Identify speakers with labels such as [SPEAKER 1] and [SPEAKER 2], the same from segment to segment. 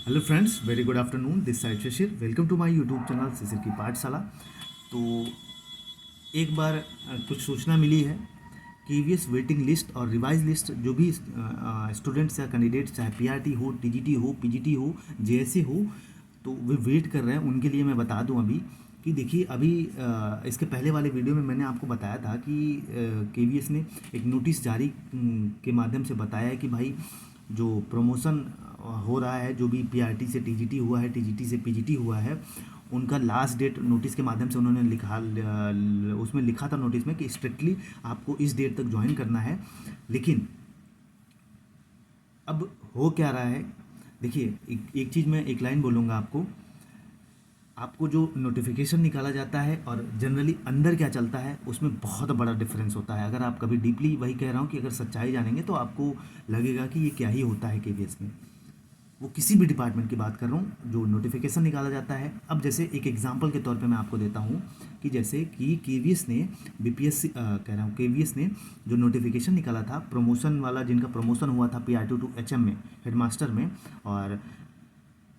[SPEAKER 1] Hello friends, very good afternoon. This side Shishir, welcome to my YouTube channel Shishir की पाठशाला। तो एक बार कुछ सूचना मिली है कि ईवीएस वेटिंग लिस्ट और रिवाइज लिस्ट जो भी स्टूडेंट्स या कैंडिडेट्स, चाहे पीआरटी हो, टीजीटी हो, पीजीटी हो, जेएससी हो, तो वे वेट कर रहे हैं। उनके लिए मैं बता दूं अभी कि देखिए, अभी इसके पहले वाले वीडियो में मैंने आपको बताया था कि केवीएस ने एक नोटिस जारी के माध्यम से बताया है कि भाई जो प्रमोशन हो रहा है, जो भी पीआरटी से टीजीटी हुआ है, टीजीटी से पीजीटी हुआ है, उनका लास्ट डेट नोटिस के माध्यम से उन्होंने उसमें लिखा था नोटिस में कि स्ट्रिक्टली आपको इस डेट तक ज्वाइन करना है। लेकिन अब हो क्या रहा है, देखिए, एक चीज़ मैं एक लाइन बोलूँगा आपको। आपको जो नोटिफिकेशन निकाला जाता है और जनरली अंदर क्या चलता है, उसमें बहुत बड़ा डिफरेंस होता है। अगर आप कभी डीपली, वही कह रहा हूँ कि अगर सच्चाई जानेंगे तो आपको लगेगा कि ये क्या ही होता है केवीएस में। वो किसी भी डिपार्टमेंट की बात कर रहा हूँ, जो नोटिफिकेशन निकाला जाता है। अब जैसे एक एग्जांपल के तौर पे मैं आपको देता हूँ कि जैसे कि केवीएस ने बीपीएससी कह रहा हूँ, केवीएस ने जो नोटिफिकेशन निकाला था प्रमोशन वाला, जिनका प्रमोशन हुआ था पीआरटी टू एचएम में, हेडमास्टर में, और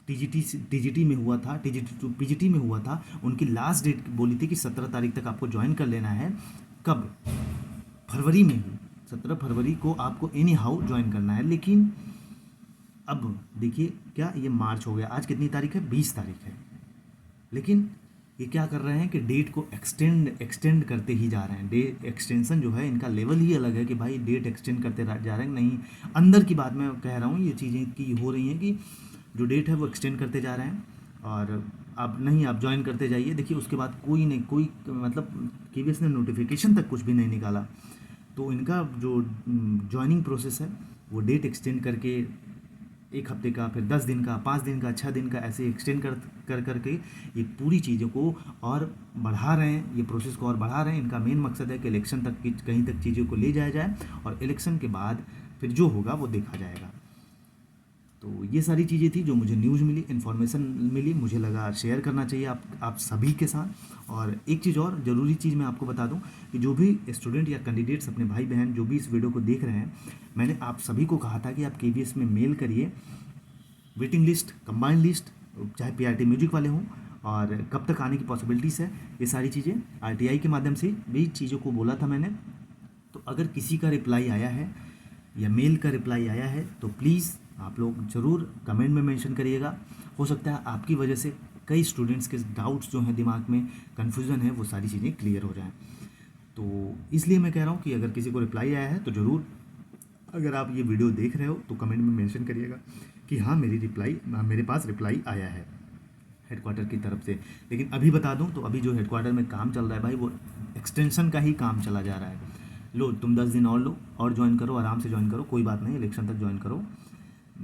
[SPEAKER 1] टीजीटी में हुआ था, टीजीटी टू पीजीटी में हुआ था, उनकी लास्ट डेट बोली थी कि 17 तारीख तक आपको ज्वाइन कर लेना है। कब? फरवरी में ही 17 फरवरी को आपको एनी हाउ ज्वाइन करना है। लेकिन अब देखिए, क्या ये मार्च हो गया, आज कितनी तारीख है? 20 तारीख है। लेकिन ये क्या कर रहे हैं कि डेट को एक्सटेंड करते ही जा रहे हैं। डेट एक्सटेंशन जो है, इनका लेवल ही अलग है कि भाई डेट एक्सटेंड करते जा रहे हैं। नहीं, अंदर की बात मैं कह रहा हूँ, ये चीज़ें की हो रही हैं कि जो डेट है वो एक्सटेंड करते जा रहे हैं और आप नहीं, आप ज्वाइन करते जाइए। देखिए, उसके बाद कोई नहीं, कोई मतलब केवीएस ने नोटिफिकेशन तक कुछ भी नहीं निकाला। तो इनका जो ज्वाइनिंग प्रोसेस है वो डेट एक्सटेंड करके 1 हफ्ते का, फिर 10 दिन का, 5 दिन का, 6 दिन का, ऐसे एक्सटेंड कर कर करके ये पूरी चीज़ों को और बढ़ा रहे हैं, ये प्रोसेस को और बढ़ा रहे हैं। इनका मेन मकसद है कि इलेक्शन तक की, कहीं तक चीज़ों को ले जाया जाए और इलेक्शन के बाद फिर जो होगा वो देखा जाएगा। तो ये सारी चीज़ें थी जो मुझे न्यूज़ मिली, इन्फॉर्मेशन मिली, मुझे लगा शेयर करना चाहिए आप सभी के साथ। और एक चीज़ और ज़रूरी चीज़ मैं आपको बता दूं कि जो भी स्टूडेंट या कैंडिडेट्स, अपने भाई बहन जो भी इस वीडियो को देख रहे हैं, मैंने आप सभी को कहा था कि आप केवीएस में मेल करिए वेटिंग लिस्ट, कंबाइंड लिस्ट, चाहे पीआरटी म्यूजिक वाले हों, और कब तक आने की पॉसिबिलिटीज़ है, ये सारी चीज़ें आरटीआई के माध्यम से भी चीज़ों को बोला था मैंने। तो अगर किसी का रिप्लाई आया है या मेल का रिप्लाई आया है तो प्लीज़ आप लोग ज़रूर कमेंट में मेंशन करिएगा। हो सकता है आपकी वजह से कई स्टूडेंट्स के डाउट्स जो हैं, दिमाग में कन्फ्यूज़न है, वो सारी चीज़ें क्लियर हो जाएं। तो इसलिए मैं कह रहा हूँ कि अगर किसी को रिप्लाई आया है तो ज़रूर, अगर आप ये वीडियो देख रहे हो तो कमेंट में मेंशन करिएगा कि हाँ, मेरे पास रिप्लाई आया है हेडक्वार्टर की तरफ से। लेकिन अभी बता दूं तो अभी जो हेडक्वार्टर में काम चल रहा है भाई, वो एक्सटेंशन का ही काम चला जा रहा है। लो, तुम 10 दिन और लो और ज्वाइन करो, आराम से ज्वाइन करो, कोई बात नहीं, इलेक्शन तक ज्वाइन करो।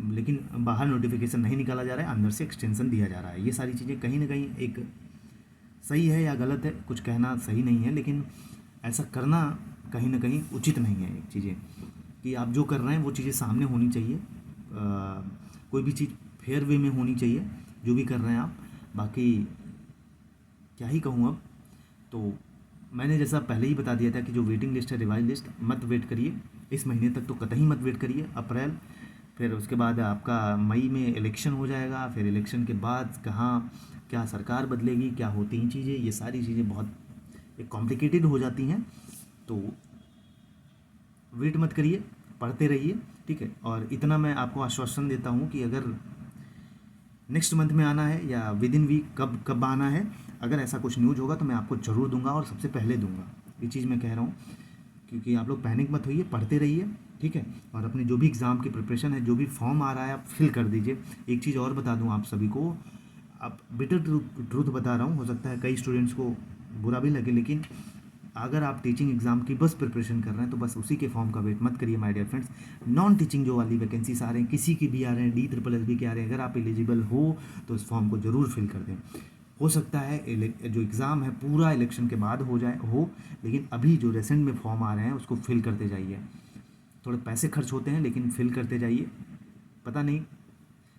[SPEAKER 1] लेकिन बाहर नोटिफिकेशन नहीं निकाला जा रहा है, अंदर से एक्सटेंशन दिया जा रहा है। ये सारी चीज़ें कहीं ना कहीं एक सही है या गलत है, कुछ कहना सही नहीं है, लेकिन ऐसा करना कहीं ना कहीं उचित नहीं है। एक चीज़ें कि आप जो कर रहे हैं वो चीज़ें सामने होनी चाहिए, कोई भी चीज़ फेयर वे में होनी चाहिए जो भी कर रहे हैं आप। बाकी क्या ही कहूँ अब। तो मैंने जैसा पहले ही बता दिया था कि जो वेटिंग लिस्ट है, रिवाइज लिस्ट, मत वेट करिए इस महीने तक, तो कतई मत वेट करिए। अप्रैल, फिर उसके बाद आपका मई में इलेक्शन हो जाएगा, फिर इलेक्शन के बाद कहाँ क्या सरकार बदलेगी, क्या होती हैं चीज़ें, ये सारी चीज़ें बहुत एक कॉम्प्लिकेटेड हो जाती हैं। तो वेट मत करिए, पढ़ते रहिए, ठीक है। और इतना मैं आपको आश्वासन देता हूँ कि अगर नेक्स्ट मंथ में आना है या विद इन वीक, कब कब आना है, अगर ऐसा कुछ न्यूज़ होगा तो मैं आपको ज़रूर दूंगा और सबसे पहले दूंगा। ये चीज़ मैं कह रहा हूँ, क्योंकि आप लोग पैनिक मत होइए, पढ़ते रहिए, ठीक है। और अपने जो भी एग्ज़ाम की प्रिपरेशन है, जो भी फॉर्म आ रहा है, आप फिल कर दीजिए। एक चीज़ और बता दूँ आप सभी को, अब बिटर ट्रूथ बता रहा हूँ, हो सकता है कई स्टूडेंट्स को बुरा भी लगे, लेकिन अगर आप टीचिंग एग्ज़ाम की बस प्रिपरेशन कर रहे हैं तो बस उसी के फॉर्म का वेट मत करिए my dear friends. Non teaching जो वाली वैकेंसीज आ रहे हैं, किसी की भी आ रहे हैं, DSSS के आ रहे हैं, अगर आप एलिजिबल हो तो इस फॉर्म को ज़रूर फिल कर दें। हो सकता है जो एग्ज़ाम है पूरा इलेक्शन के बाद हो, लेकिन अभी जो रिसेंट में फॉर्म आ रहे हैं उसको फिल करते जाइए। थोड़े पैसे खर्च होते हैं लेकिन फिल करते जाइए। पता नहीं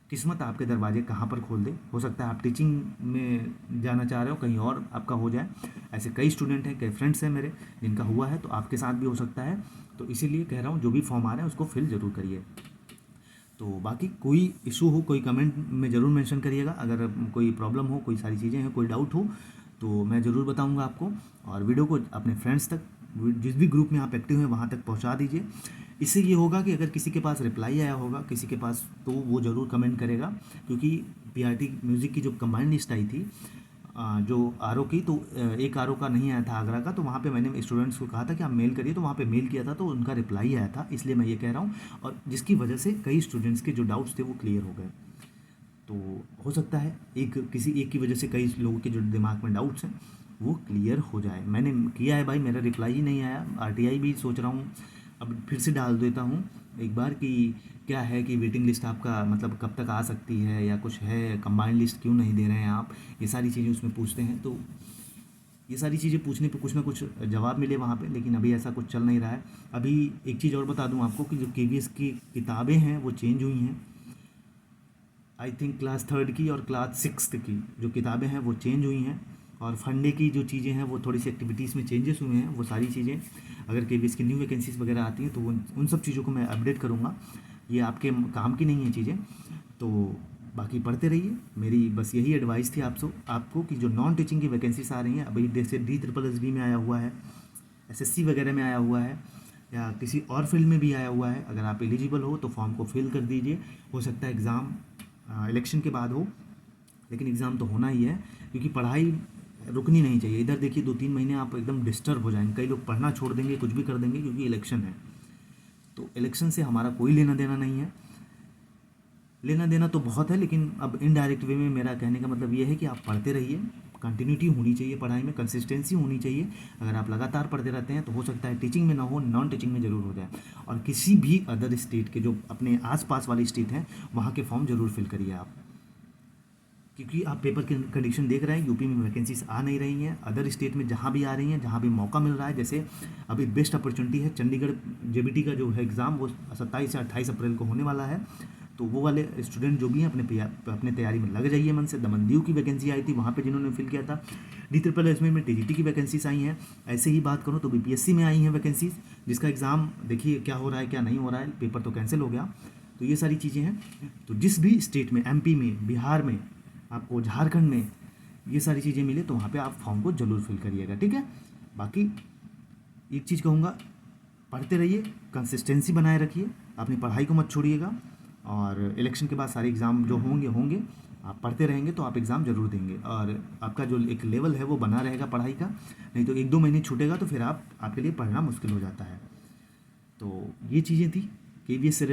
[SPEAKER 1] किस्मत आपके दरवाजे कहाँ पर खोल दे। हो सकता है आप टीचिंग में जाना चाह रहे हो, कहीं और आपका हो जाए। ऐसे कई स्टूडेंट हैं, कई फ्रेंड्स हैं मेरे जिनका हुआ है, तो आपके साथ भी हो सकता है। तो इसीलिए कह रहा हूँ, जो भी फॉर्म आ रहा है उसको फिल ज़रूर करिए। तो बाकी कोई इशू हो, कोई कमेंट में ज़रूर मेंशन करिएगा। अगर कोई प्रॉब्लम हो, कोई सारी चीज़ें हैं, कोई डाउट हो तो मैं ज़रूर बताऊंगा आपको। और वीडियो को अपने फ्रेंड्स तक, जिस भी ग्रुप में आप एक्टिव हैं वहाँ तक पहुँचा दीजिए। इससे ये होगा कि अगर किसी के पास रिप्लाई आया होगा किसी के पास, तो वो ज़रूर कमेंट करेगा। क्योंकि पीआरटी म्यूज़िक की जो कंबाइंड लिस्ट आई थी जो आर की, तो एक आर का नहीं आया था आगरा का, तो वहाँ पे मैंने स्टूडेंट्स को कहा था कि आप मेल करिए, तो वहाँ पे मेल किया था तो उनका रिप्लाई आया था, इसलिए मैं ये कह रहा हूँ। और जिसकी वजह से कई स्टूडेंट्स के जो डाउट्स थे वो क्लियर हो गए। तो हो सकता है किसी एक की वजह से कई लोगों के जो दिमाग में डाउट्स हैं वो क्लियर हो जाए। मैंने किया है भाई, मेरा रिप्लाई ही नहीं आया। आरटीआई भी सोच रहा हूँ अब फिर से डाल देता हूँ एक बार कि क्या है कि वेटिंग लिस्ट आपका मतलब कब तक आ सकती है, या कुछ है, कंबाइंड लिस्ट क्यों नहीं दे रहे हैं आप, ये सारी चीज़ें उसमें पूछते हैं। तो ये सारी चीज़ें पूछने पे कुछ ना कुछ जवाब मिले वहाँ पे, लेकिन अभी ऐसा कुछ चल नहीं रहा है। अभी एक चीज़ और बता दूँ आपको कि जो केवीएस की किताबें हैं वो चेंज हुई हैं। आई थिंक क्लास थर्ड की और क्लास सिक्स्थ की जो किताबें हैं वो चेंज हुई हैं। और फंडे की जो चीज़ें हैं वो थोड़ी सी एक्टिविटीज़ में चेंजेस हुए हैं। वो सारी चीज़ें अगर केवीएस की न्यू वैकेंसीज़ वगैरह आती हैं तो उन सब चीज़ों को मैं अपडेट करूँगा। ये आपके काम की नहीं है चीज़ें। तो बाकी पढ़ते रहिए। मेरी बस यही एडवाइस थी आपको कि जो नॉन टीचिंग की वैकेंसीज आ रही हैं अभी, जैसे DSSB में आया हुआ है, SSC वगैरह में आया हुआ है, या किसी और फील्ड में भी आया हुआ है, अगर आप एलिजिबल हो तो फॉर्म को फिल कर दीजिए। हो सकता है एग्ज़ाम इलेक्शन के बाद हो, लेकिन एग्ज़ाम तो होना ही है। क्योंकि पढ़ाई रुकनी नहीं चाहिए। इधर देखिए 2-3 महीने आप एकदम डिस्टर्ब हो जाएंगे, कई लोग पढ़ना छोड़ देंगे, कुछ भी कर देंगे, क्योंकि इलेक्शन है। तो इलेक्शन से हमारा कोई लेना देना नहीं है। लेना देना तो बहुत है, लेकिन अब इनडायरेक्ट वे में मेरा कहने का मतलब ये है कि आप पढ़ते रहिए। कंटिन्यूटी होनी चाहिए पढ़ाई में, कंसिस्टेंसी होनी चाहिए। अगर आप लगातार पढ़ते रहते हैं तो हो सकता है टीचिंग में ना हो, नॉन टीचिंग में ज़रूर हो जाए। और किसी भी अदर स्टेट के, जो अपने आसपास वाली स्टेट हैं, वहाँ के फॉर्म ज़रूर फिल करिए आप। क्योंकि आप पेपर की कंडीशन देख रहे हैं, यूपी में वैकेंसीज आ नहीं रही हैं। अदर स्टेट में जहाँ भी आ रही हैं, जहाँ भी मौका मिल रहा है, जैसे अभी बेस्ट अपॉर्चुनिटी है चंडीगढ़ जेबीटी का जो है एग्ज़ाम, वो 27 से 28 अप्रैल को होने वाला है। तो वो वाले स्टूडेंट जो भी हैं अपने तैयारी में लग जाइए मन से। दमनदीव की वैकेंसी आई थी, वहाँ पे जिन्होंने फिल किया था। DSSB में TGT की वैकेंसीज आई हैं। ऐसे ही बात करूँ तो BPSC में आई हैं वैकेंसीज, जिसका एग्ज़ाम देखिए क्या हो रहा है क्या नहीं हो रहा है, पेपर तो कैंसिल हो गया। तो ये सारी चीज़ें हैं। तो जिस भी स्टेट में, MP में, बिहार में, आपको झारखंड में ये सारी चीज़ें मिले तो वहाँ पे आप फॉर्म को ज़रूर फिल करिएगा, ठीक है। बाकी एक चीज़ कहूँगा, पढ़ते रहिए, कंसिस्टेंसी बनाए रखिए, अपनी पढ़ाई को मत छोड़िएगा। और इलेक्शन के बाद सारे एग्ज़ाम जो होंगे आप पढ़ते रहेंगे तो आप एग्ज़ाम ज़रूर देंगे, और आपका जो एक लेवल है वो बना रहेगा पढ़ाई का। नहीं तो 1-2 महीने छूटेगा तो फिर आपके लिए पढ़ना मुश्किल हो जाता है। तो ये चीज़ें थी KVS से